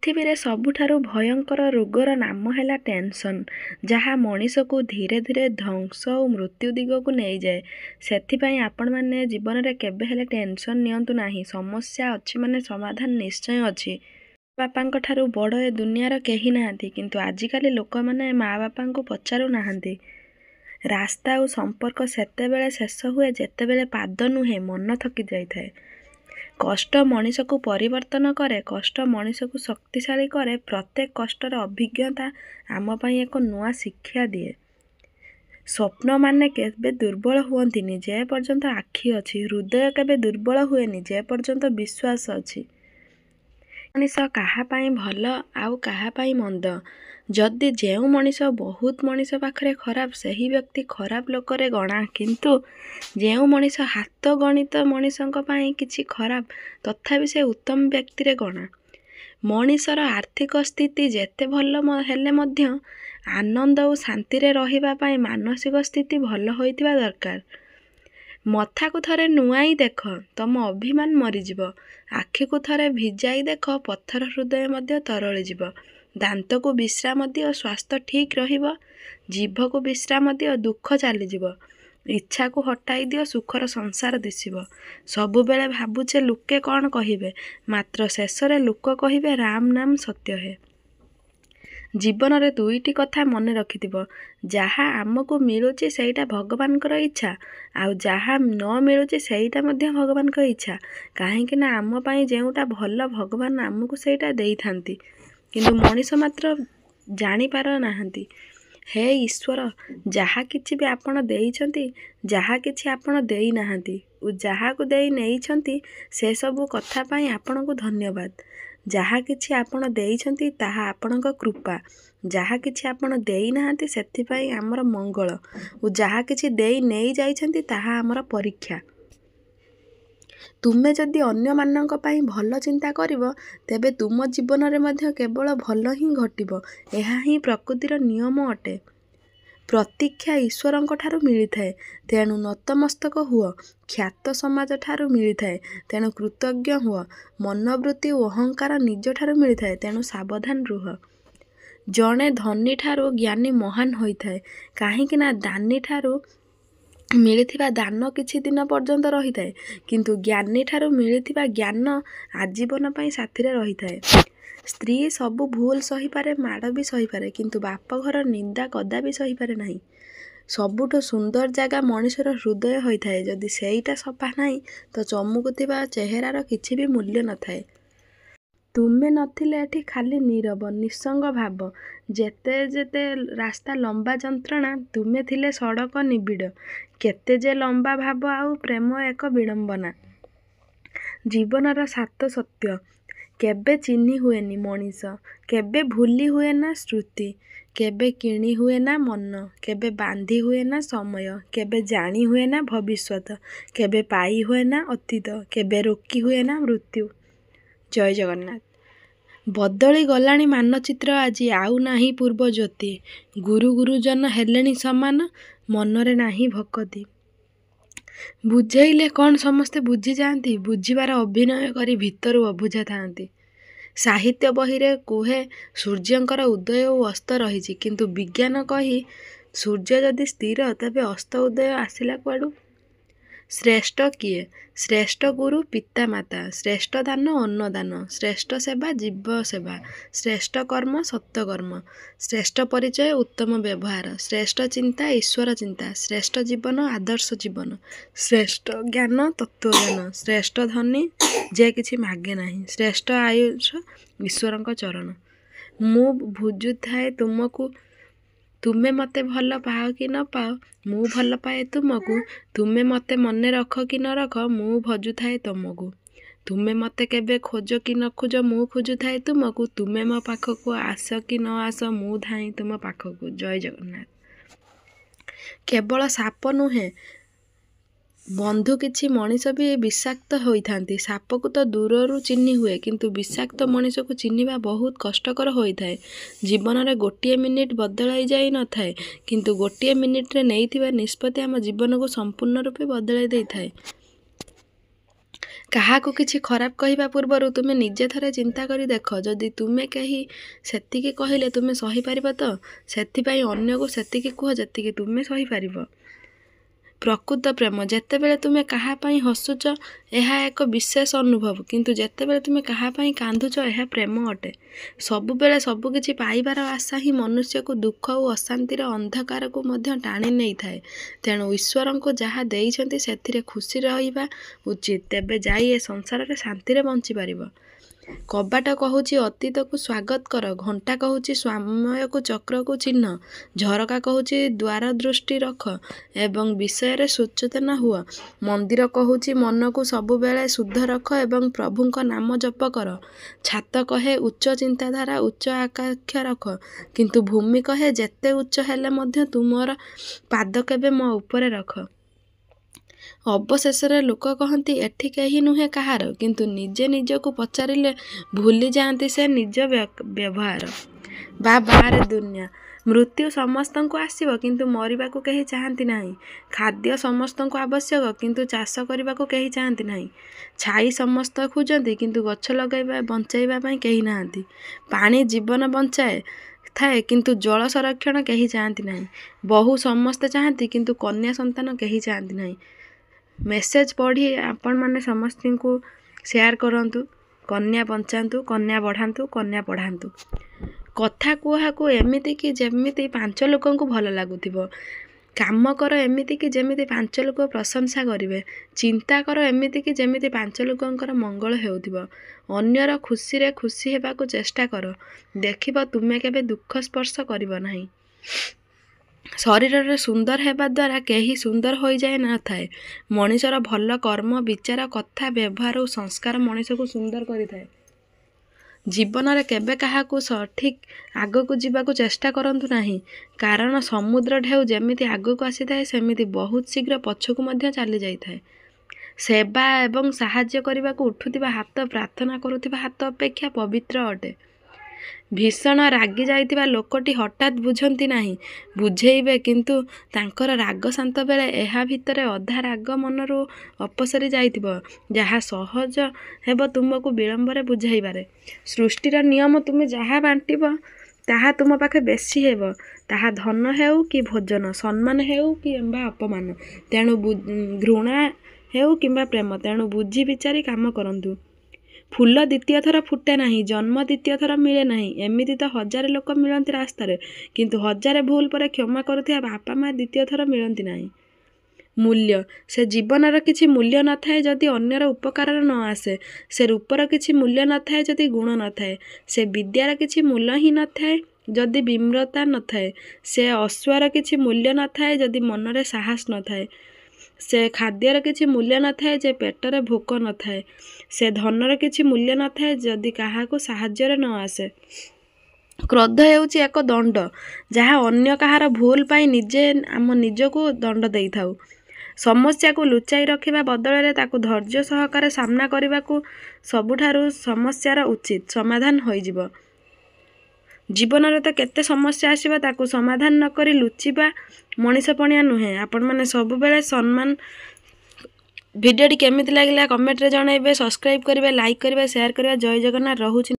ପୃଥିବୀରେ ସବୁଠାରୁ ଭୟଙ୍କର ରୋଗର ନାମ ହେଲା ଟେନସନ୍, ଯାହା ମଣିଷକୁ ଧୀରେ ଧୀରେ ଧ୍ୱଂସ ଓ ମୃତ୍ୟୁ ଦିଗକୁ ନେଇଯାଏ। ସେଥିପାଇଁ ଆପଣମାନେ ଜୀବନରେ କେବେ ହେଲେ ଟେନସନ୍ ନିଅନ୍ତୁ ନାହିଁ। ସମସ୍ୟା ଅଛି ମାନେ ସମାଧାନ ନିଶ୍ଚୟ ଅଛି। ବାପାଙ୍କ ଠାରୁ ବଡ଼ ଏ ଦୁନିଆର କେହି ନାହାନ୍ତି, କିନ୍ତୁ ଆଜିକାଲି ଲୋକମାନେ ମା' ବାପାଙ୍କୁ ପଚାରୁନାହାନ୍ତି। ରାସ୍ତା ଆଉ ସମ୍ପର୍କ ସେତେବେଳେ ଶେଷ ହୁଏ ଯେତେବେଳେ ପାଦ ନୁହେଁ ମନ ଥକି ଯାଇଥାଏ। କଷ୍ଟ ମଣିଷକୁ ପରିବର୍ତ୍ତନ କରେ, କଷ୍ଟ ମଣିଷକୁ ଶକ୍ତିଶାଳୀ କରେ। ପ୍ରତ୍ୟେକ କଷ୍ଟର ଅଭିଜ୍ଞତା ଆମ ପାଇଁ ଏକ ନୂଆ ଶିକ୍ଷା ଦିଏ। ସ୍ୱପ୍ନମାନେ କେବେ ଦୁର୍ବଳ ହୁଅନ୍ତିନି ଯେ ପର୍ଯ୍ୟନ୍ତ ଆଖି ଅଛି। ହୃଦୟ କେବେ ଦୁର୍ବଳ ହୁଏନି ଯେ ପର୍ଯ୍ୟନ୍ତ ବିଶ୍ୱାସ ଅଛି। ମଣିଷ କାହା ପାଇଁ ଭଲ ଆଉ କାହା ପାଇଁ ମନ୍ଦ। ଯଦି ଯେଉଁ ମଣିଷ ବହୁତ ମଣିଷ ପାଖରେ ଖରାପ, ସେହି ବ୍ୟକ୍ତି ଖରାପ ଲୋକରେ ଗଣା। କିନ୍ତୁ ଯେଉଁ ମଣିଷ ହାତ ଗଣିତ ମଣିଷଙ୍କ ପାଇଁ କିଛି ଖରାପ, ତଥାପି ସେ ଉତ୍ତମ ବ୍ୟକ୍ତିରେ ଗଣା। ମଣିଷର ଆର୍ଥିକ ସ୍ଥିତି ଯେତେ ଭଲ ହେଲେ ମଧ୍ୟ ଆନନ୍ଦ ଓ ଶାନ୍ତିରେ ରହିବା ପାଇଁ ମାନସିକ ସ୍ଥିତି ଭଲ ହୋଇଥିବା ଦରକାର। ମଥାକୁ ଥରେ ନୁଆଁଇ ଦେଖ, ତମ ଅଭିମାନ ମରିଯିବ। ଆଖିକୁ ଥରେ ଭିଜାଇ ଦେଖ, ପଥର ହୃଦୟ ମଧ୍ୟ ତରଳିଯିବ। ଦାନ୍ତକୁ ବିଶ୍ରାମ ଦିଅ, ସ୍ୱାସ୍ଥ୍ୟ ଠିକ୍ ରହିବ। ଜିଭକୁ ବିଶ୍ରାମ ଦିଅ, ଦୁଃଖ ଚାଲିଯିବ। ଇଚ୍ଛାକୁ ହଟାଇ ଦିଅ, ସୁଖର ସଂସାର ଦିଶିବ। ସବୁବେଳେ ଭାବୁଛେ ଲୋକେ କ'ଣ କହିବେ, ମାତ୍ର ଶେଷରେ ଲୋକ କହିବେ ରାମ ନାମ ସତ୍ୟ ହେ। ଜୀବନରେ ଦୁଇଟି କଥା ମନେ ରଖିଥିବ, ଯାହା ଆମକୁ ମିଳୁଛି ସେଇଟା ଭଗବାନଙ୍କର ଇଚ୍ଛା, ଆଉ ଯାହା ନ ମିଳୁଛି ସେଇଟା ମଧ୍ୟ ଭଗବାନଙ୍କ ଇଚ୍ଛା। କାହିଁକି ନା ଆମ ପାଇଁ ଯେଉଁଟା ଭଲ ଭଗବାନ ଆମକୁ ସେଇଟା ଦେଇଥାନ୍ତି, କିନ୍ତୁ ମଣିଷ ମାତ୍ର ଜାଣିପାର ନାହାନ୍ତି। ହେ ଈଶ୍ୱର, ଯାହା କିଛି ବି ଆପଣ ଦେଇଛନ୍ତି, ଯାହା କିଛି ଆପଣ ଦେଇନାହାନ୍ତି ଓ ଯାହାକୁ ଦେଇ ନେଇଛନ୍ତି, ସେସବୁ କଥା ପାଇଁ ଆପଣଙ୍କୁ ଧନ୍ୟବାଦ। ଯାହା କିଛି ଆପଣ ଦେଇଛନ୍ତି ତାହା ଆପଣଙ୍କ କୃପା। ଯାହା କିଛି ଆପଣ ଦେଇନାହାନ୍ତି ସେଥିପାଇଁ ଆମର ମଙ୍ଗଳ, ଓ ଯାହା କିଛି ଦେଇ ନେଇ ଯାଇଛନ୍ତି ତାହା ଆମର ପରୀକ୍ଷା। ତୁମେ ଯଦି ଅନ୍ୟମାନଙ୍କ ପାଇଁ ଭଲ ଚିନ୍ତା କରିବ, ତେବେ ତୁମ ଜୀବନରେ ମଧ୍ୟ କେବଳ ଭଲ ହିଁ ଘଟିବ। ଏହା ହିଁ ପ୍ରକୃତିର ନିୟମ ଅଟେ। ପ୍ରତୀକ୍ଷା ଈଶ୍ୱରଙ୍କ ଠାରୁ ମିଳିଥାଏ, ତେଣୁ ନତମସ୍ତକ ହୁଅ। ଖ୍ୟାତ ସମାଜଠାରୁ ମିଳିଥାଏ, ତେଣୁ କୃତଜ୍ଞ ହୁଅ। ମନୋବୃତ୍ତି ଓ ଅହଙ୍କାର ନିଜଠାରୁ ମିଳିଥାଏ, ତେଣୁ ସାବଧାନ ରୁହ। ଜଣେ ଧନୀଠାରୁ ଜ୍ଞାନୀ ମହାନ ହୋଇଥାଏ, କାହିଁକି ନା ଦାନୀଠାରୁ ମିଳିଥିବା ଦାନ କିଛି ଦିନ ପର୍ଯ୍ୟନ୍ତ ରହିଥାଏ, କିନ୍ତୁ ଜ୍ଞାନୀଠାରୁ ମିଳିଥିବା ଜ୍ଞାନ ଆଜୀବନ ପାଇଁ ସାଥିରେ ରହିଥାଏ। ସ୍ତ୍ରୀ ସବୁ ଭୁଲ ସହିପାରେ, ମାଡ଼ ବି ସହିପାରେ, କିନ୍ତୁ ବାପଘର ନିନ୍ଦା କଦାପି ସହିପାରେ ନାହିଁ। ସବୁଠୁ ସୁନ୍ଦର ଜାଗା ମଣିଷର ହୃଦୟ ହୋଇଥାଏ। ଯଦି ସେଇଟା ସଫା ନାହିଁ, ତ ଚମକୁଥିବା ଚେହେରାର କିଛି ବି ମୂଲ୍ୟ ନଥାଏ। ତୁମେ ନଥିଲେ ଏଠି ଖାଲି ନୀରବ ନିଃସଙ୍ଗ ଭାବ। ଯେତେ ଯେତେ ରାସ୍ତା ଲମ୍ବା ଯନ୍ତ୍ରଣା, ତୁମେ ଥିଲେ ସଡ଼କ ନିବିଡ଼। କେତେ ଯେ ଲମ୍ବା ଭାବ ଆଉ ପ୍ରେମ ଏକ ବିଡ଼ମ୍ବନା। ଜୀବନର 7 ସତ୍ୟ କେବେ ଚିହ୍ନି ହୁଏନି ମଣିଷ, କେବେ ଭୁଲି ହୁଏ ନା ସ୍ମୃତି, କେବେ କିଣି ହୁଏ ନା ମନ, କେବେ ବାନ୍ଧି ହୁଏ ନା ସମୟ, କେବେ ଜାଣି ହୁଏ ନା ଭବିଷ୍ୟତ, କେବେ ପାଇ ହୁଏ ନା ଅତୀତ, କେବେ ରୋକି ହୁଏ ନା ମୃତ୍ୟୁ। ଜୟ ଜଗନ୍ନାଥ। ବଦଳି ଗଲାଣି ମାନଚିତ୍ର, ଆଜି ଆଉ ନାହିଁ ପୂର୍ବ ଜ୍ୟୋତି। ଗୁରୁ ଗୁରୁଜନ ହେଲେଣି ସମାନ, ମନରେ ନାହିଁ ଭକତି। ବୁଝେଇଲେ କ'ଣ ସମସ୍ତେ ବୁଝିଯାଆନ୍ତି, ବୁଝିବାର ଅଭିନୟ କରି ଭିତରୁ ଅବୁଝା ଥାଆନ୍ତି। ସାହିତ୍ୟ ବହିରେ କୁହେ ସୂର୍ଯ୍ୟଙ୍କର ଉଦୟ ଓ ଅସ୍ତ ରହିଛି, କିନ୍ତୁ ବିଜ୍ଞାନ କହି ସୂର୍ଯ୍ୟ ଯଦି ସ୍ଥିର, ତେବେ ଅସ୍ତ ଉଦୟ ଆସିଲା କୁଆଡ଼ୁ? ଶ୍ରେଷ୍ଠ କିଏ? ଶ୍ରେଷ୍ଠ ଗୁରୁ ପିତାମାତା, ଶ୍ରେଷ୍ଠ ଦାନ ଅନ୍ନଦାନ, ଶ୍ରେଷ୍ଠ ସେବା ଜୀବ ସେବା, ଶ୍ରେଷ୍ଠ କର୍ମ ସତ୍କର୍ମ, ଶ୍ରେଷ୍ଠ ପରିଚୟ ଉତ୍ତମ ବ୍ୟବହାର, ଶ୍ରେଷ୍ଠ ଚିନ୍ତା ଈଶ୍ୱର ଚିନ୍ତା, ଶ୍ରେଷ୍ଠ ଜୀବନ ଆଦର୍ଶ ଜୀବନ, ଶ୍ରେଷ୍ଠ ଜ୍ଞାନ ତତ୍ତ୍ୱଜ୍ଞାନ, ଶ୍ରେଷ୍ଠ ଧନୀ ଯେ କିଛି ମାଗେ ନାହିଁ, ଶ୍ରେଷ୍ଠ ଆୟୁଷ ଈଶ୍ୱରଙ୍କ ଚରଣ। ମୁଁ ବୁଝୁଥାଏ ତୁମକୁ, ତୁମେ ମୋତେ ଭଲ ପାଅ କି ନ ପାଅ, ମୁଁ ଭଲ ପାଏ ତୁମକୁ। ତୁମେ ମୋତେ ମନେ ରଖ କି ନ ରଖ, ମୁଁ ଭଜୁଥାଏ ତୁମକୁ। ତୁମେ ମୋତେ କେବେ ଖୋଜ କି ନ ଖୋଜ, ମୁଁ ଖୋଜୁଥାଏ ତୁମକୁ। ତୁମେ ମୋ ପାଖକୁ ଆସ କି ନ ଆସ, ମୁଁ ଧାଇଁ ତୁମ ପାଖକୁ। ଜୟ ଜଗନ୍ନାଥ। କେବଳ ସାପ ନୁହେଁ ବନ୍ଧୁ, କିଛି ମଣିଷ ବି ବିଷାକ୍ତ ହୋଇଥାନ୍ତି। ସାପକୁ ତ ଦୂରରୁ ଚିହ୍ନି ହୁଏ, କିନ୍ତୁ ବିଷାକ୍ତ ମଣିଷକୁ ଚିହ୍ନିବା ବହୁତ କଷ୍ଟକର ହୋଇଥାଏ। ଜୀବନରେ ଗୋଟିଏ ମିନିଟ୍ ବଦଳାଇ ଯାଇ ନଥାଏ, କିନ୍ତୁ ଗୋଟିଏ ମିନିଟ୍ରେ ନେଇଥିବା ନିଷ୍ପତ୍ତି ଆମ ଜୀବନକୁ ସମ୍ପୂର୍ଣ୍ଣ ରୂପେ ବଦଳାଇ ଦେଇଥାଏ। କାହାକୁ କିଛି ଖରାପ କହିବା ପୂର୍ବରୁ ତୁମେ ନିଜେ ଥରେ ଚିନ୍ତା କରି ଦେଖ, ଯଦି ତୁମେ କେହି ସେତିକି କହିଲେ ତୁମେ ସହିପାରିବ ତ? ସେଥିପାଇଁ ଅନ୍ୟକୁ ସେତିକି କୁହ ଯେତିକି ତୁମେ ସହିପାରିବ। ପ୍ରକୃତ ପ୍ରେମ। ଯେତେବେଳେ ତୁମେ କାହା ପାଇଁ ହସୁଛ ଏହା ଏକ ବିଶେଷ ଅନୁଭବ, କିନ୍ତୁ ଯେତେବେଳେ ତୁମେ କାହା ପାଇଁ କାନ୍ଦୁଛ ଏହା ପ୍ରେମ ଅଟେ। ସବୁବେଳେ ସବୁକିଛି ପାଇବାର ଆଶା ହିଁ ମନୁଷ୍ୟକୁ ଦୁଃଖ ଓ ଅଶାନ୍ତିର ଅନ୍ଧକାରକୁ ମଧ୍ୟ ଟାଣି ନେଇଥାଏ। ତେଣୁ ଈଶ୍ୱରଙ୍କୁ ଯାହା ଦେଇଛନ୍ତି ସେଥିରେ ଖୁସି ରହିବା ଉଚିତ, ତେବେ ଯାଇ ଏ ସଂସାରରେ ଶାନ୍ତିରେ ବଞ୍ଚିପାରିବ। କବାଟ କହୁଛି ଅତୀତକୁ ସ୍ୱାଗତ କର, ଘଣ୍ଟା କହୁଛି ସମୟକୁ ଚକ୍ରକୁ ଚିହ୍ନ, ଝରକା କହୁଛି ଦ୍ୱାର ଦୃଷ୍ଟି ରଖ ଏବଂ ବିଷୟରେ ସଚେତନ ହୁଅ। ମନ୍ଦିର କହୁଛି ମନକୁ ସବୁବେଳେ ଶୁଦ୍ଧ ରଖ ଏବଂ ପ୍ରଭୁଙ୍କ ନାମ ଜପ କର। ଛାତ କହେ ଉଚ୍ଚ ଚିନ୍ତାଧାରା, ଉଚ୍ଚ ଆକାଂକ୍ଷା ରଖ, କିନ୍ତୁ ଭୂମି କହେ ଯେତେ ଉଚ୍ଚ ହେଲେ ମଧ୍ୟ ତୁମର ପାଦ କେବେ ମୋ ଉପରେ ରଖ। ଅବଶେଷରେ ଲୋକ କହନ୍ତି ଏଠି କେହି ନୁହେଁ କାହାର, କିନ୍ତୁ ନିଜେ ନିଜକୁ ପଚାରିଲେ ଭୁଲି ଯାଆନ୍ତି ସେ ନିଜ ବ୍ୟବହାର ବା ବାହାରେ ଦୁନିଆ। ମୃତ୍ୟୁ ସମସ୍ତଙ୍କୁ ଆସିବ, କିନ୍ତୁ ମରିବାକୁ କେହି ଚାହାନ୍ତି ନାହିଁ। ଖାଦ୍ୟ ସମସ୍ତଙ୍କୁ ଆବଶ୍ୟକ, କିନ୍ତୁ ଚାଷ କରିବାକୁ କେହି ଚାହାନ୍ତି ନାହିଁ। ଛାଇ ସମସ୍ତେ ଖୋଜନ୍ତି, କିନ୍ତୁ ଗଛ ବଞ୍ଚାଇବା ପାଇଁ କେହି ନାହାନ୍ତି। ପାଣି ଜୀବନ ବଞ୍ଚାଏ ଥାଏ, କିନ୍ତୁ ଜଳ ସଂରକ୍ଷଣ କେହି ଚାହାନ୍ତି ନାହିଁ। ବହୁ ସମସ୍ତେ ଚାହାନ୍ତି, କିନ୍ତୁ କନ୍ୟା ସନ୍ତାନ କେହି ଚାହାନ୍ତି ନାହିଁ। ମେସେଜ ପଢ଼ି ଆପଣମାନେ ସମସ୍ତଙ୍କୁ ସେୟାର କରନ୍ତୁ। କନ୍ୟା ବଞ୍ଚାନ୍ତୁ, କନ୍ୟା ବଢ଼ାନ୍ତୁ, କନ୍ୟା ପଢ଼ାନ୍ତୁ। କଥା କୁହାକୁ ଏମିତି କି ଯେମିତି 5 ଲୋକଙ୍କୁ ଭଲ ଲାଗୁଥିବ। କାମ କର ଏମିତି କି ଯେମିତି 5 ଲୋକ ପ୍ରଶଂସା କରିବେ। ଚିନ୍ତା କର ଏମିତି କି ଯେମିତି 5 ଲୋକଙ୍କର ମଙ୍ଗଳ ହେଉଥିବ। ଅନ୍ୟର ଖୁସିରେ ଖୁସି ହେବାକୁ ଚେଷ୍ଟା କର। ଦେଖିବ ତୁମେ କେବେ ଦୁଃଖ ସ୍ପର୍ଶ କରିବ ନାହିଁ। ଶରୀରରେ ସୁନ୍ଦର ହେବା ଦ୍ୱାରା କେହି ସୁନ୍ଦର ହୋଇଯାଇ ନଥାଏ। ମଣିଷର ଭଲ କର୍ମ, ବିଚାର, କଥା, ବ୍ୟବହାର ଓ ସଂସ୍କାର ମଣିଷକୁ ସୁନ୍ଦର କରିଥାଏ। ଜୀବନରେ କେବେ କାହାକୁ ସଠିକ୍ ଆଗକୁ ଯିବାକୁ ଚେଷ୍ଟା କରନ୍ତୁ ନାହିଁ, କାରଣ ସମୁଦ୍ର ଢେଉ ଯେମିତି ଆଗକୁ ଆସିଥାଏ ସେମିତି ବହୁତ ଶୀଘ୍ର ପଛକୁ ମଧ୍ୟ ଚାଲି ଯାଇଥାଏ। ସେବା ଏବଂ ସାହାଯ୍ୟ କରିବାକୁ ଉଠୁଥିବା ହାତ ପ୍ରାର୍ଥନା କରୁଥିବା ହାତ ଅପେକ୍ଷା ପବିତ୍ର ଅଟେ। ଭୀଷଣ ରାଗି ଯାଇଥିବା ଲୋକଟି ହଠାତ୍ ବୁଝନ୍ତି ନାହିଁ, ବୁଝେଇବେ, କିନ୍ତୁ ତାଙ୍କର ରାଗ ଶାନ୍ତ ବେଳେ ଏହା ଭିତରେ ଅଧା ରାଗ ମନରୁ ଅପସରି ଯାଇଥିବ, ଯାହା ସହଜ ହେବ ତୁମକୁ ବିଳମ୍ବରେ ବୁଝାଇବାରେ। ସୃଷ୍ଟିର ନିୟମ, ତୁମେ ଯାହା ବାଣ୍ଟିବ ତାହା ତୁମ ପାଖେ ବେଶୀ ହେବ, ତାହା ଧନ ହେଉ କି ଭୋଜନ, ସମ୍ମାନ ହେଉ କିମ୍ବା ଅପମାନ, ତେଣୁ ଘୃଣା ହେଉ କିମ୍ବା ପ୍ରେମ, ତେଣୁ ବୁଝି ବିଚାରି କାମ କରନ୍ତୁ। ଫୁଲ ଦ୍ୱିତୀୟ ଥର ଫୁଟେ ନାହିଁ, ଜନ୍ମ ଦ୍ୱିତୀୟ ଥର ମିଳେ ନାହିଁ। ଏମିତି ତ 1000 ଲୋକ ମିଳନ୍ତି ରାସ୍ତାରେ, କିନ୍ତୁ 1000 ଭୁଲ ପରେ କ୍ଷମା କରୁଥିବା ବାପା ମା ଦ୍ୱିତୀୟ ଥର ମିଳନ୍ତି ନାହିଁ। ମୂଲ୍ୟ। ସେ ଜୀବନର କିଛି ମୂଲ୍ୟ ନଥାଏ ଯଦି ଅନ୍ୟର ଉପକାରରେ ନ ଆସେ। ସେ ରୂପର କିଛି ମୂଲ୍ୟ ନଥାଏ ଯଦି ଗୁଣ ନଥାଏ। ସେ ବିଦ୍ୟାର କିଛି ମୂଲ୍ୟ ହିଁ ନଥାଏ ଯଦି ବିମ୍ରତା ନଥାଏ। ସେ ଅଶ୍ଵର କିଛି ମୂଲ୍ୟ ନଥାଏ ଯଦି ମନରେ ସାହସ ନଥାଏ। ସେ ଖାଦ୍ୟର କିଛି ମୂଲ୍ୟ ନଥାଏ ଯେ ପେଟରେ ଭୋକ ନଥାଏ। ସେ ଧନର କିଛି ମୂଲ୍ୟ ନଥାଏ ଯଦି କାହାକୁ ସାହାଯ୍ୟରେ ନ ଆସେ। କ୍ରୋଧ ହେଉଛି ଏକ ଦଣ୍ଡ, ଯାହା ଅନ୍ୟ କାହାର ଭୁଲ ପାଇଁ ଆମ ନିଜକୁ ଦଣ୍ଡ ଦେଇଥାଉ। ସମସ୍ୟାକୁ ଲୁଚାଇ ରଖିବା ବଦଳରେ ତାକୁ ଧୈର୍ଯ୍ୟ ସହକାରେ ସାମ୍ନା କରିବାକୁ ସବୁଠାରୁ ସମସ୍ୟାର ଉଚିତ ସମାଧାନ ହୋଇଯିବ। ଜୀବନରେ ତ କେତେ ସମସ୍ୟା ଆସିବ, ତାକୁ ସମାଧାନ ନକରି ଲୁଚିବା ମଣିଷପଣିଆ ନୁହେଁ। ଆପଣମାନେ ସବୁବେଳେ ସମ୍ମାନ। ଭିଡ଼ିଓଟି କେମିତି ଲାଗିଲା କମେଣ୍ଟରେ ଜଣାଇବେ, ସବସ୍କ୍ରାଇବ୍ କରିବେ, ଲାଇକ୍ କରିବେ, ସେୟାର କରିବେ। ଜୟ ଜଗନ୍ନାଥ। ରହୁଛି।